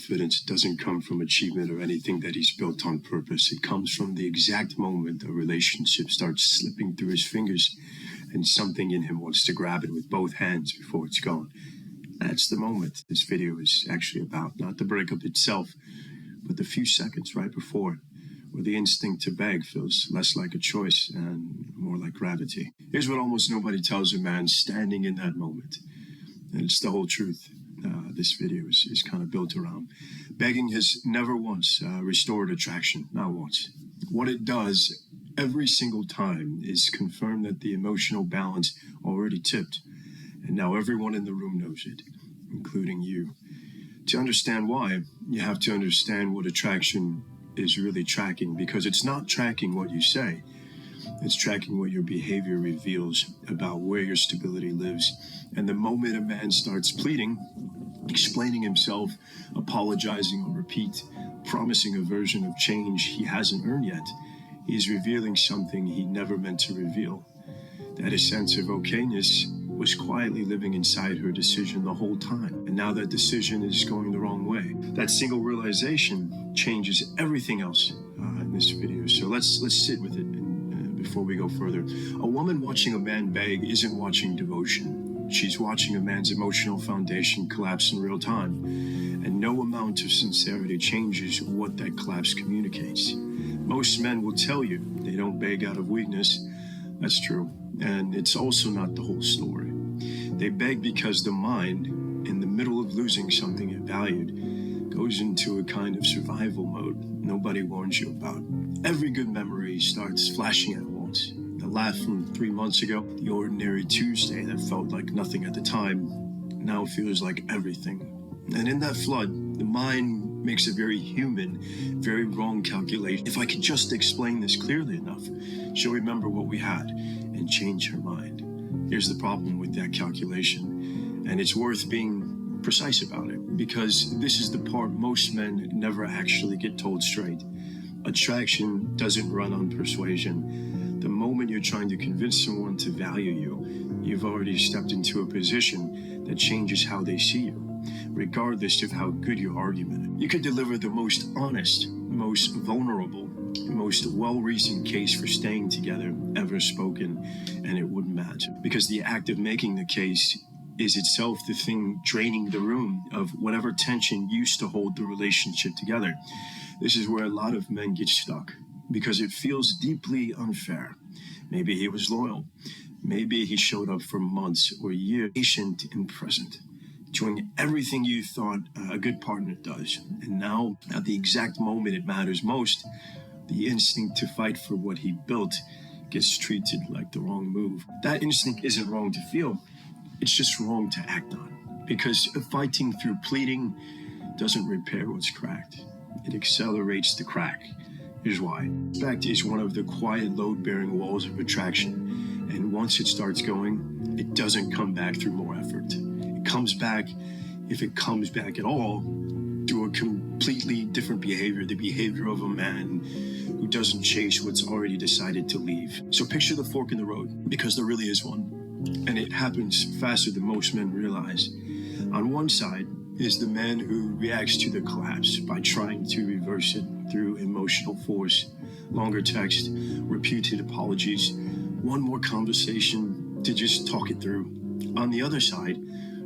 confidence doesn't come from achievement or anything that he's built on purpose. It comes from the exact moment a relationship starts slipping through his fingers and something in him wants to grab it with both hands before it's gone. That's the moment this video is actually about. Not the breakup itself, but the few seconds right before, where the instinct to beg feels less like a choice and more like gravity. Here's what almost nobody tells a man standing in that moment. And it's the whole truth. This video is kind of built around. Begging has never once restored attraction, not once. What it does every single time is confirm that the emotional balance already tipped. And now everyone in the room knows it, including you. To understand why, you have to understand what attraction is really tracking, because it's not tracking what you say. It's tracking what your behavior reveals about where your stability lives. And the moment a man starts pleading, explaining himself, apologizing on repeat, promising a version of change he hasn't earned yet, he's revealing something he never meant to reveal. That his sense of okayness was quietly living inside her decision the whole time. And now that decision is going the wrong way. That single realization changes everything else in this video. So let's sit with it before we go further. A woman watching a man beg isn't watching devotion. She's watching a man's emotional foundation collapse in real time. And no amount of sincerity changes what that collapse communicates. Most men will tell you they don't beg out of weakness. That's true. And it's also not the whole story. They beg because the mind, in the middle of losing something it valued, goes into a kind of survival mode nobody warns you about. Every good memory starts flashing at once. The laugh from 3 months ago, the ordinary Tuesday that felt like nothing at the time, now feels like everything. And in that flood, the mind makes a very human, very wrong calculation. If I could just explain this clearly enough, she'll remember what we had and change her mind. Here's the problem with that calculation, and it's worth being precise about it, because this is the part most men never actually get told straight. Attraction doesn't run on persuasion. The moment you're trying to convince someone to value you, you've already stepped into a position that changes how they see you, regardless of how good your argument is. You could deliver the most honest, most vulnerable, most well-reasoned case for staying together ever spoken, and it wouldn't matter, because the act of making the case is itself the thing draining the room of whatever tension used to hold the relationship together. This is where a lot of men get stuck, because it feels deeply unfair. Maybe he was loyal. Maybe he showed up for months or years, patient and present, doing everything you thought a good partner does. And now, at the exact moment it matters most, the instinct to fight for what he built gets treated like the wrong move. That instinct isn't wrong to feel. It's just wrong to act on. Because fighting through pleading doesn't repair what's cracked. It accelerates the crack. Here's why. Respect is one of the quiet load-bearing walls of attraction. And once it starts going, it doesn't come back through more effort. It comes back, if it comes back at all, through a completely different behavior, the behavior of a man who doesn't chase what's already decided to leave. So picture the fork in the road, because there really is one. And it happens faster than most men realize. On one side is the man who reacts to the collapse by trying to reverse it through emotional force, longer text, repeated apologies, one more conversation to just talk it through. On the other side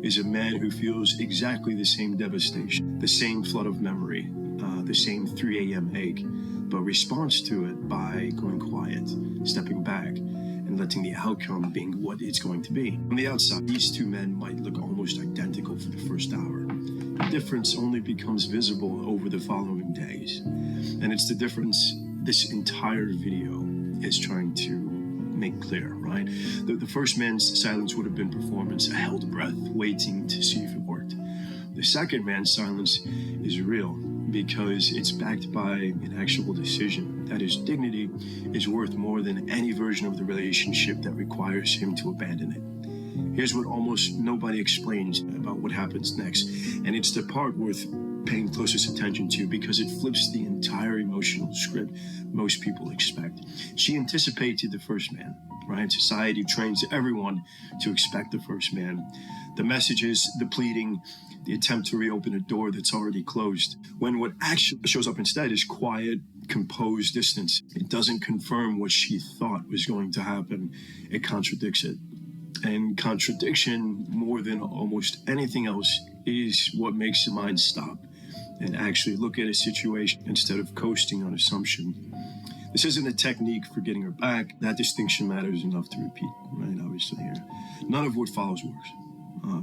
is a man who feels exactly the same devastation, the same flood of memory, the same 3 a.m. ache, but responds to it by going quiet, stepping back, and letting the outcome being what it's going to be. On the outside, these two men might look almost identical for the first hour. The difference only becomes visible over the following days. And it's the difference this entire video is trying to make clear, right? The first man's silence would have been performance, a held breath, waiting to see if it worked. The second man's silence is real, because it's backed by an actual decision that his dignity is worth more than any version of the relationship that requires him to abandon it. Here's what almost nobody explains about what happens next, and it's the part worth paying closest attention to, because it flips the entire emotional script most people expect. She anticipated the first man, right? Society trains everyone to expect the first man. The messages, the pleading, the attempt to reopen a door that's already closed, when what actually shows up instead is quiet, composed distance. It doesn't confirm what she thought was going to happen, it contradicts it. And contradiction, more than almost anything else, is what makes the mind stop and actually look at a situation instead of coasting on assumption. This isn't a technique for getting her back. That distinction matters enough to repeat, right? Obviously here. None of what follows works.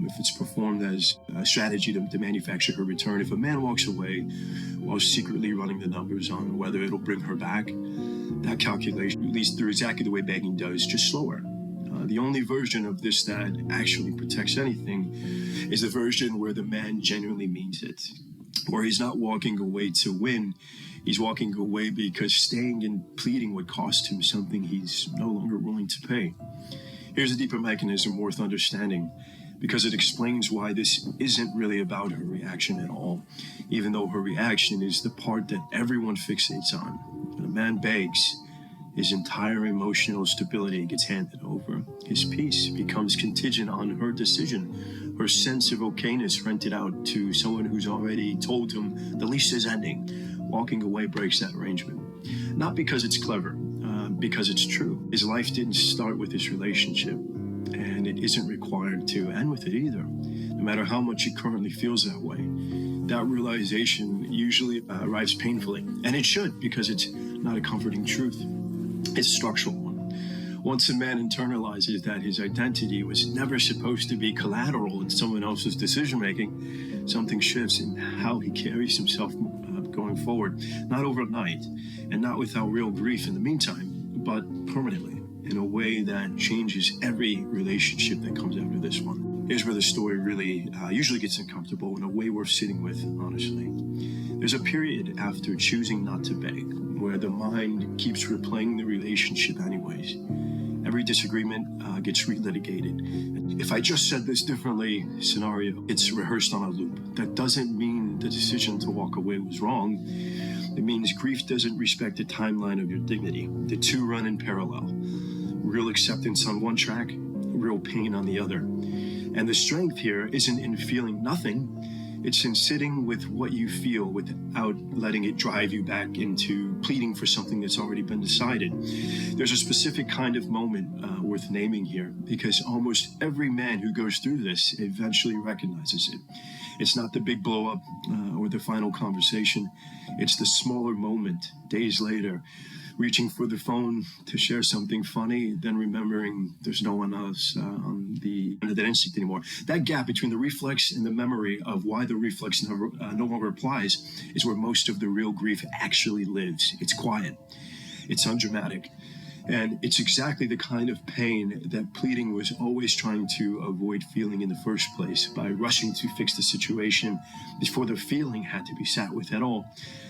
If it's performed as a strategy to manufacture her return, if a man walks away while secretly running the numbers on whether it'll bring her back, that calculation leads through exactly the way begging does, just slower. The only version of this that actually protects anything is the version where the man genuinely means it, where he's not walking away to win, he's walking away because staying and pleading would cost him something he's no longer willing to pay. Here's a deeper mechanism worth understanding, because it explains why this isn't really about her reaction at all, even though her reaction is the part that everyone fixates on. When a man begs, his entire emotional stability gets handed over. His peace becomes contingent on her decision. Her sense of okayness rented out to someone who's already told him the leash is ending. Walking away breaks that arrangement. Not because it's clever, because it's true. His life didn't start with this relationship, and it isn't required to end with it either. No matter how much he currently feels that way, that realization usually arrives painfully. And it should, because it's not a comforting truth. It's a structural one. Once a man internalizes that his identity was never supposed to be collateral in someone else's decision-making, something shifts in how he carries himself going forward. Not overnight, and not without real grief in the meantime, but permanently, in a way that changes every relationship that comes after this one. Here's where the story really usually gets uncomfortable, in a way worth sitting with, honestly. There's a period after choosing not to beg, where the mind keeps replaying the relationship anyways. Every disagreement gets relitigated. If I just said this differently scenario, it's rehearsed on a loop. That doesn't mean the decision to walk away was wrong. It means grief doesn't respect the timeline of your dignity. The two run in parallel. Real acceptance on one track, real pain on the other. And the strength here isn't in feeling nothing. It's in sitting with what you feel without letting it drive you back into pleading for something that's already been decided. There's a specific kind of moment worth naming here, because almost every man who goes through this eventually recognizes it. It's not the big blow up or the final conversation. It's the smaller moment, days later, reaching for the phone to share something funny, then remembering there's no one else on the end of that instinct anymore. That gap between the reflex and the memory of why the reflex no longer applies is where most of the real grief actually lives. It's quiet. It's undramatic. And it's exactly the kind of pain that pleading was always trying to avoid feeling in the first place by rushing to fix the situation before the feeling had to be sat with at all.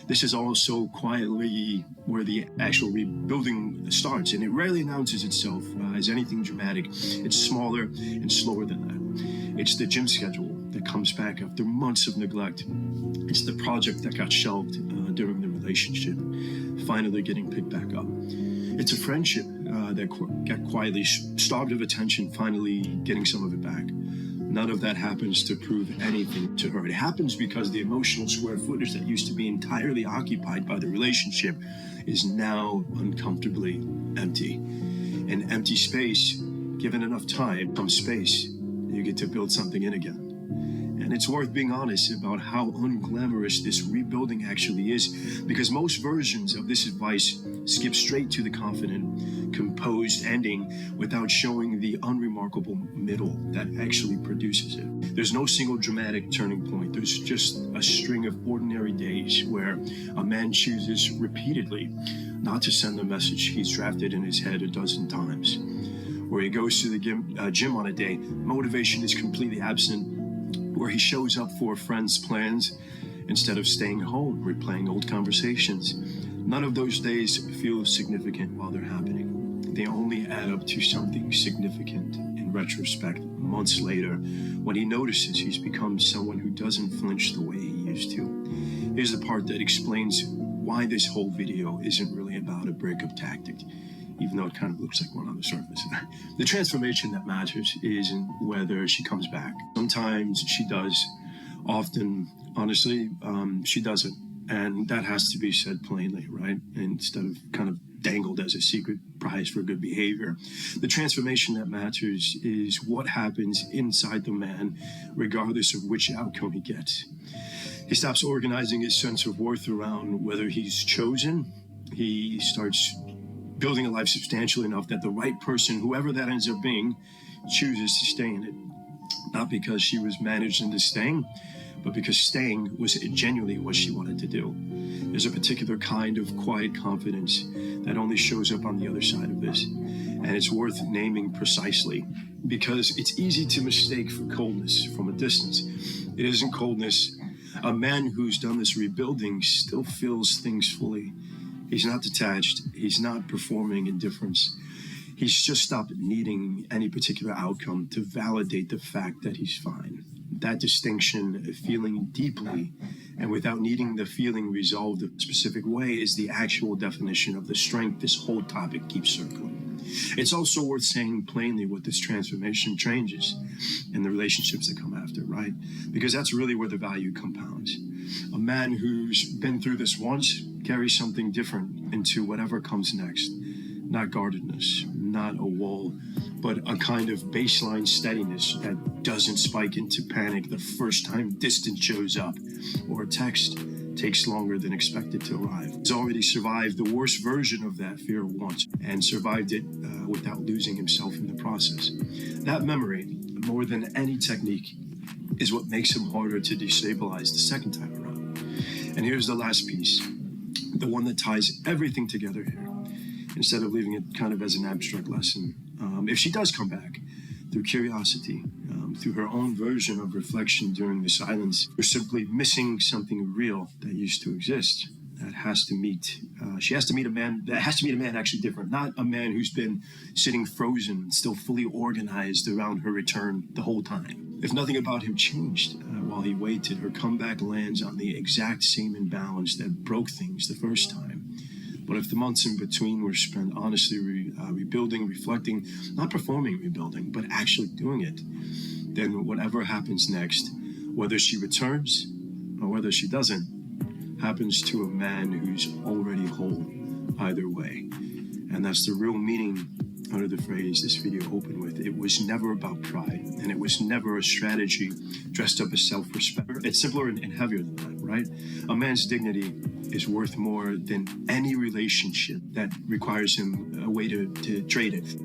This is also quietly where the actual rebuilding starts, and it rarely announces itself as anything dramatic. It's smaller and slower than that. It's the gym schedule that comes back after months of neglect. It's the project that got shelved during the relationship, finally getting picked back up. It's a friendship that got quietly starved of attention, finally getting some of it back. None of that happens to prove anything to her. It happens because the emotional square footage that used to be entirely occupied by the relationship is now uncomfortably empty. An empty space, given enough time, comes space. You get to build something in again. And it's worth being honest about how unglamorous this rebuilding actually is, because most versions of this advice skip straight to the confident, composed ending without showing the unremarkable middle that actually produces it. There's no single dramatic turning point. There's just a string of ordinary days where a man chooses repeatedly not to send the message he's drafted in his head a dozen times. Where he goes to the gym on a day, motivation is completely absent. Where he shows up for friends' plans instead of staying home, replaying old conversations. None of those days feel significant while they're happening. They only add up to something significant in retrospect, months later, when he notices he's become someone who doesn't flinch the way he used to. Here's the part that explains why this whole video isn't really about a breakup tactic, even though it kind of looks like one on the surface. The transformation that matters isn't whether she comes back. Sometimes she does. Often, honestly, she doesn't. And that has to be said plainly, right? Instead of kind of dangled as a secret prize for good behavior. The transformation that matters is what happens inside the man, regardless of which outcome he gets. He stops organizing his sense of worth around whether he's chosen. He starts building a life substantial enough that the right person, whoever that ends up being, chooses to stay in it. Not because she was managed into staying, but because staying was genuinely what she wanted to do. There's a particular kind of quiet confidence that only shows up on the other side of this. And it's worth naming precisely because it's easy to mistake for coldness from a distance. It isn't coldness. A man who's done this rebuilding still feels things fully. He's not detached. He's not performing indifference. He's just stopped needing any particular outcome to validate the fact that he's fine. That distinction, feeling deeply and without needing the feeling resolved a specific way, is the actual definition of the strength this whole topic keeps circling. It's also worth saying plainly what this transformation changes and the relationships that come after, right? Because that's really where the value compounds. A man who's been through this once carries something different into whatever comes next. Not guardedness, not a wall, but a kind of baseline steadiness that doesn't spike into panic the first time distance shows up or a text takes longer than expected to arrive. He's already survived the worst version of that fear once and survived it without losing himself in the process. That memory, more than any technique, is what makes him harder to destabilize the second time around. And here's the last piece, the one that ties everything together here. Instead of leaving it kind of as an abstract lesson. If she does come back through curiosity, through her own version of reflection during the silence, we're simply missing something real that used to exist. That has to meet, she has to meet a man, that has to meet a man actually different, not a man who's been sitting frozen, still fully organized around her return the whole time. If nothing about him changed while he waited, her comeback lands on the exact same imbalance that broke things the first time. But if the months in between were spent honestly rebuilding, reflecting, not performing rebuilding, but actually doing it, then whatever happens next, whether she returns or whether she doesn't, happens to a man who's already whole either way. And that's the real meaning under the phrase this video opened with. It was never about pride, and it was never a strategy dressed up as self-respect. It's simpler and heavier than that, right? A man's dignity is worth more than any relationship that requires him a way to trade it.